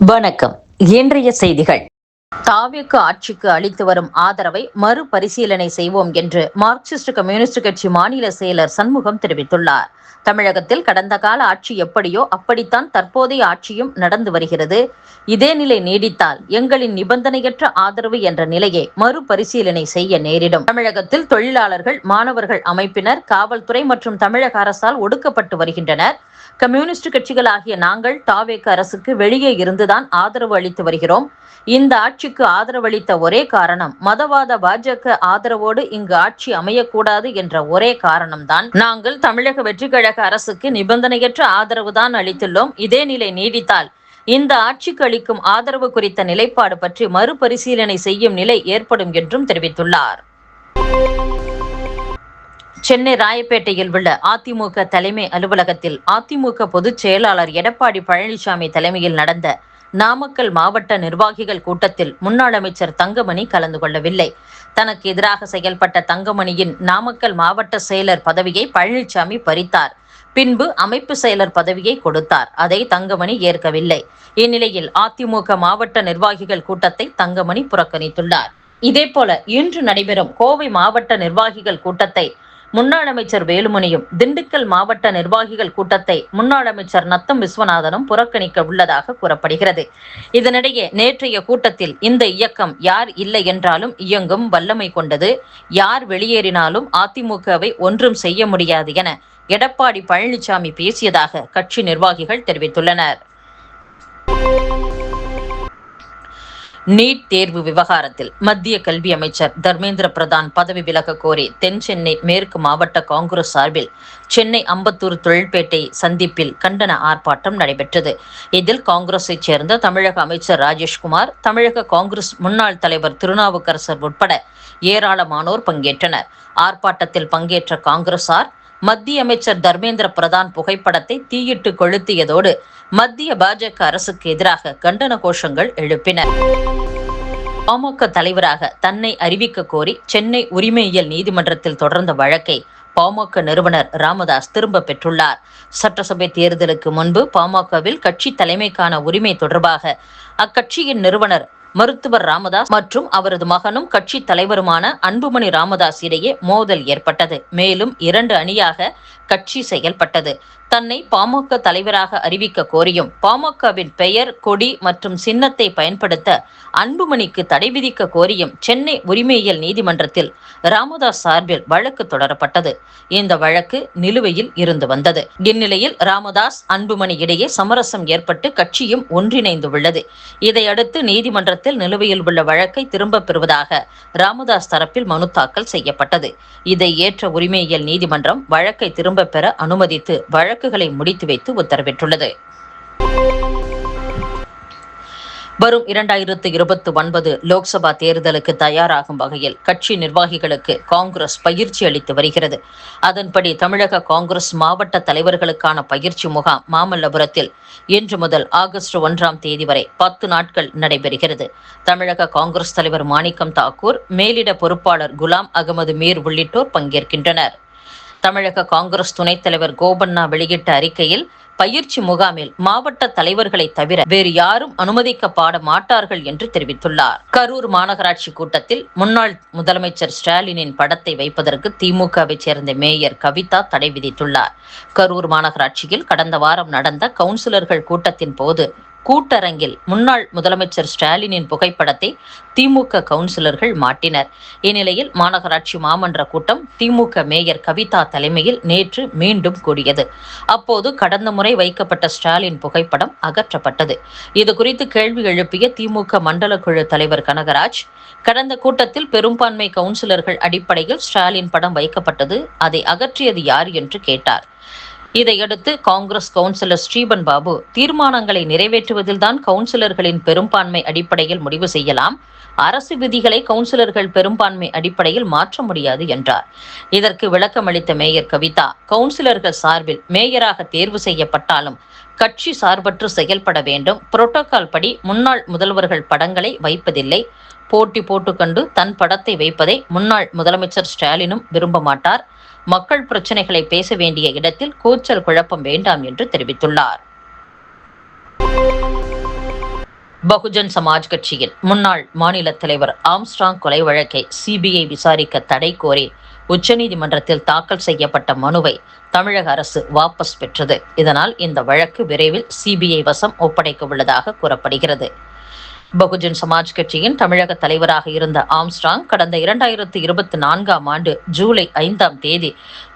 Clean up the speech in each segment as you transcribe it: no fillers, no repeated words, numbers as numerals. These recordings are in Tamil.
வணக்கம். இன்றைய செய்திகள். தாவேக்கு ஆட்சிக்கு அளித்து வரும் ஆதரவை மறுபரிசீலனை செய்வோம் என்று மார்க்சிஸ்ட் கம்யூனிஸ்ட் கட்சி மாநில செயலர் சண்முகம் தெரிவித்துள்ளார். தமிழகத்தில் கடந்த கால ஆட்சி எப்படியோ அப்படித்தான் தற்போதைய ஆட்சியும் நடந்து வருகிறது. இதே நிலை நீடித்தால் எங்களின் நிபந்தனையற்ற ஆதரவு என்ற நிலையை மறுபரிசீலனை செய்ய நேரிடும். தமிழகத்தில் தொழிலாளர்கள், மாணவர்கள் அமைப்பினர், காவல்துறை மற்றும் தமிழக அரசால் ஒடுக்கப்பட்டு வருகின்றனர். கம்யூனிஸ்ட் கட்சிகள் ஆகிய நாங்கள் தாவேக அரசுக்கு வெளியே இருந்துதான் ஆதரவு அளித்து வருகிறோம். இந்த ஆட்சிக்கு ஆதரவளித்த ஒரே காரணம் மதவாத பாஜக ஆதரவோடு இங்கு ஆட்சி அமையக்கூடாது என்ற ஒரே காரணம்தான். நாங்கள் தமிழக வெற்றி கழக அரசுக்கு நிபந்தனையற்ற ஆதரவு தான் அளித்துள்ளோம். இதே நிலை நீடித்தால் இந்த ஆட்சிக்கு அளிக்கும் ஆதரவு குறித்த நிலைப்பாடு பற்றி மறுபரிசீலனை செய்யும் நிலை ஏற்படும் என்றும் தெரிவித்துள்ளார். சென்னை ராயப்பேட்டையில் உள்ள அதிமுக தலைமை அலுவலகத்தில் அதிமுக பொதுச் செயலாளர் எடப்பாடி பழனிசாமி தலைமையில் நடந்த நாமக்கல் மாவட்ட நிர்வாகிகள் கூட்டத்தில் முன்னாள் அமைச்சர் தங்கமணி கலந்து கொள்ளவில்லை. தனக்கு எதிராக செயல்பட்ட தங்கமணியின் நாமக்கல் மாவட்ட செயலர் பதவியை பழனிசாமி பறித்தார். பின்பு அமைப்பு செயலர் பதவியை கொடுத்தார். அதை தங்கமணி ஏற்கவில்லை. இந்நிலையில் அதிமுக மாவட்ட நிர்வாகிகள் கூட்டத்தை தங்கமணி புறக்கணித்துள்ளார். இதேபோல இன்று நடைபெறும் கோவை மாவட்ட நிர்வாகிகள் கூட்டத்தை முன்னாள் அமைச்சர் வேலுமணியும், திண்டுக்கல் மாவட்ட நிர்வாகிகள் கூட்டத்தை முன்னாள் அமைச்சர் நத்தம் விஸ்வநாதனும் புறக்கணிக்க உள்ளதாக கூறப்படுகிறது. இதனிடையே நேற்றைய கூட்டத்தில் இந்த இயக்கம் யார் இல்லை என்றாலும் இயங்கும் வல்லமை கொண்டது, யார் வெளியேறினாலும் அதிமுகவை ஒன்றும் செய்ய முடியாது என எடப்பாடி பழனிசாமி பேசியதாக கட்சி நிர்வாகிகள் தெரிவித்துள்ளனர். நீட் தேர்வு விவகாரத்தில் மத்திய கல்வி அமைச்சர் தர்மேந்திர பிரதான் பதவி விலக கோரி தென் சென்னை மேற்கு மாவட்ட காங்கிரஸ் சார்பில் சென்னை அம்பத்தூர் தொழில்பேட்டை சந்திப்பில் கண்டன ஆர்ப்பாட்டம் நடைபெற்றது. இதில் காங்கிரஸை சேர்ந்த தமிழக அமைச்சர் ராஜேஷ்குமார், தமிழக காங்கிரஸ் முன்னாள் தலைவர் திருநாவுக்கரசர் உட்பட ஏராளமானோர் பங்கேற்றனர். ஆர்ப்பாட்டத்தில் பங்கேற்ற காங்கிரசார் மத்திய அமைச்சர் தர்மேந்திர பிரதான் புகைப்படத்தை தீயிட்டு கொளுத்தியதோடு மத்திய பாஜக அரசுக்கு எதிராக கண்டன கோஷங்கள் எழுப்பினர். பாமக தலைவராக தன்னை அறிவிக்க கோரி சென்னை உரிமையியல் நீதிமன்றத்தில் தொடர்ந்த வழக்கை பாமக நிறுவனர் ராமதாஸ் திரும்ப பெற்றுள்ளார். சட்டசபை தேர்தலுக்கு முன்பு பாமகவில் கட்சி தலைமைக்கான உரிமை தொடர்பாக அக்கட்சியின் நிறுவனர் மருத்துவர் ராமதாஸ் மற்றும் அவரது மகனும் கட்சி தலைவருமான அன்புமணி ராமதாஸ் இடையே மோதல் ஏற்பட்டது. மேலும் 2 அணியாக கட்சி செயல்பட்டது. தன்னை பாமக தலைவராக அறிவிக்க கோரியும் பாமகவின் பெயர், கொடி மற்றும் சின்னத்தை பயன்படுத்த அன்புமணிக்கு தடை விதிக்க கோரியும் சென்னை உரிமையியல் நீதிமன்றத்தில் ராமதாஸ் சார்பில் வழக்கு தொடரப்பட்டது. இந்த வழக்கு நிலுவையில் இருந்து வந்தது. இந்நிலையில் ராமதாஸ், அன்புமணி இடையே சமரசம் ஏற்பட்டு கட்சியும் ஒன்றிணைந்து உள்ளது. இதையடுத்து நீதிமன்றத்தில் நிலுவையில் உள்ள வழக்கை திரும்பப் பெறுவதாக ராமதாஸ் தரப்பில் மனு தாக்கல் செய்யப்பட்டது. இதை ஏற்ற உரிமையியல் நீதிமன்றம் வழக்கை திரும்ப பெற அனுமதித்து வழக்குகளை முடித்து வைத்து உத்தரவிட்டுள்ளது. வரும் 2029 லோக்சபா தேர்தலுக்கு தயாராகும் வகையில் கட்சி நிர்வாகிகளுக்கு காங்கிரஸ் பயிற்சி அளித்து வருகிறது. அதன்படி தமிழக காங்கிரஸ் மாவட்ட தலைவர்களுக்கான பயிற்சி முகாம் மாமல்லபுரத்தில் இன்று முதல் ஆகஸ்ட் 1ஆம் தேதி வரை 10 நாட்கள் நடைபெறுகிறது. தமிழக காங்கிரஸ் தலைவர் மாணிக்கம் தாக்கூர், மேலிட பொறுப்பாளர் குலாம் அகமது மீர் உள்ளிட்டோர் பங்கேற்கின்றனர். தமிழக காங்கிரஸ் துணைத் தலைவர் கோபண்ணா வெளியிட்ட அறிக்கையில் பயிற்சி முகாமில் மாவட்ட தலைவர்களை தவிர வேறு யாரும் அனுமதிக்கப்பட மாட்டார்கள் என்று தெரிவித்துள்ளார். கரூர் மாநகராட்சி கூட்டத்தில் முன்னாள் முதலமைச்சர் ஸ்டாலினின் படத்தை வைப்பதற்கு திமுகவை சேர்ந்த மேயர் கவிதா தடை விதித்துள்ளார். கரூர் மாநகராட்சியில் கடந்த வாரம் நடந்த கவுன்சிலர்கள் கூட்டத்தின் போது கூட்டரங்கில் முன்னாள் முதலமைச்சர் ஸ்டாலினின் புகைப்படத்தை திமுக கவுன்சிலர்கள் மாட்டினர். இந்நிலையில் மாநகராட்சி மாமன்ற கூட்டம் திமுக மேயர் கவிதா தலைமையில் நேற்று மீண்டும் கூடியது. அப்போது கடந்த முறை வைக்கப்பட்ட ஸ்டாலின் புகைப்படம் அகற்றப்பட்டது. இதுகுறித்து கேள்வி எழுப்பிய திமுக மண்டல குழு தலைவர் கனகராஜ், கடந்த கூட்டத்தில் பெரும்பான்மை கவுன்சிலர்கள் அடிப்படையில் ஸ்டாலின் படம் வைக்கப்பட்டது, அதை அகற்றியது யார் என்று கேட்டார். இதையடுத்து காங்கிரஸ் கவுன்சிலர் ஸ்ரீபன் பாபு, தீர்மானங்களை நிறைவேற்றுவதில்தான் கவுன்சிலர்களின் பெரும்பான்மை அடிப்படையில் முடிவு செய்யலாம், அரசு விதிகளை கவுன்சிலர்கள் பெரும்பான்மை அடிப்படையில் மாற்ற முடியாது என்றார். இதற்கு விளக்கமளித்த மேயர் கவிதா, கவுன்சிலர்கள் சார்பில் மேயராக தேர்வு செய்யப்பட்டாலும் கட்சி சார்பற்று செயல்பட வேண்டும், புரோட்டோகால் படி முன்னாள் முதல்வர்கள் படங்களை வைப்பதில்லை, போட்டி போட்டுக்கொண்டு தன் படத்தை வைப்பதை முன்னாள் முதலமைச்சர் ஸ்டாலினும் விரும்ப மாட்டார், மக்கள் பிரச்சனைகளை பேச வேண்டிய இடத்தில் கூச்சல் குழப்பம் வேண்டாம் என்று தெரிவித்துள்ளார். பகுஜன் சமாஜ் கட்சியின் முன்னாள் மாநில தலைவர் ஆம்ஸ்ட்ராங் கொலை வழக்கை சிபிஐ விசாரிக்க தடை கோரி உச்சநீதிமன்றத்தில் தாக்கல் செய்யப்பட்ட மனுவை தமிழக அரசு வாபஸ் பெற்றது. இதனால் இந்த வழக்கு விரைவில் சிபிஐ வசம் ஒப்படைக்க உள்ளதாக கூறப்படுகிறது. பகுஜன் சமாஜ் கட்சியின் தமிழக தலைவராக இருந்த ஆம்ஸ்ட்ராங் கடந்த 2024ஆம் ஆண்டு ஜூலை 5ஆம் தேதி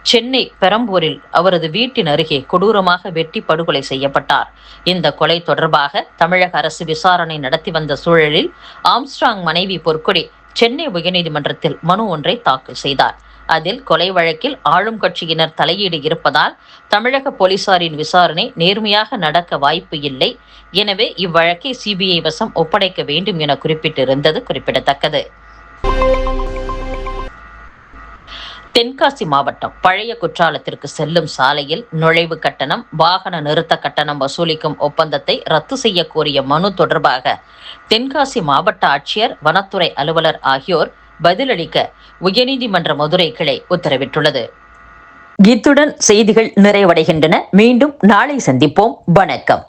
சென்னை பெரம்பூரில் அவரது வீட்டின் அருகே கொடூரமாக வெட்டி படுகொலை செய்யப்பட்டார். இந்த கொலை தொடர்பாக தமிழக அரசு விசாரணை நடத்தி வந்த சூழலில் ஆம்ஸ்ட்ராங் மனைவி பொற்கொடி சென்னை உயர்நீதிமன்றத்தில் மனு ஒன்றை தாக்கல் செய்தார். அதில் கொலை வழக்கில் ஆளும் கட்சியினர் தலையீடு இருப்பதால் தமிழக போலீசாரின் விசாரணை நேர்மையாக நடக்க வாய்ப்பு இல்லை, எனவே இவ்வழக்கை சிபிஐ வசம் ஒப்படைக்க வேண்டும் என குறிப்பிட்டிருந்தது குறிப்பிடத்தக்கது. தென்காசி மாவட்டம் பழைய குற்றாலத்திற்கு செல்லும் சாலையில் நுழைவு கட்டணம், வாகன நிறுத்த கட்டணம் வசூலிக்கும் ஒப்பந்தத்தை ரத்து செய்ய கோரிய மனு தொடர்பாக தென்காசி மாவட்ட ஆட்சியர், வனத்துறை அலுவலர் ஆகியோர் பதிலளிக்க உயர்நீதிமன்ற மதுரை கிளை உத்தரவிட்டுள்ளது. இத்துடன் செய்திகள் நிறைவடைகின்றன. மீண்டும் நாளை சந்திப்போம். வணக்கம்.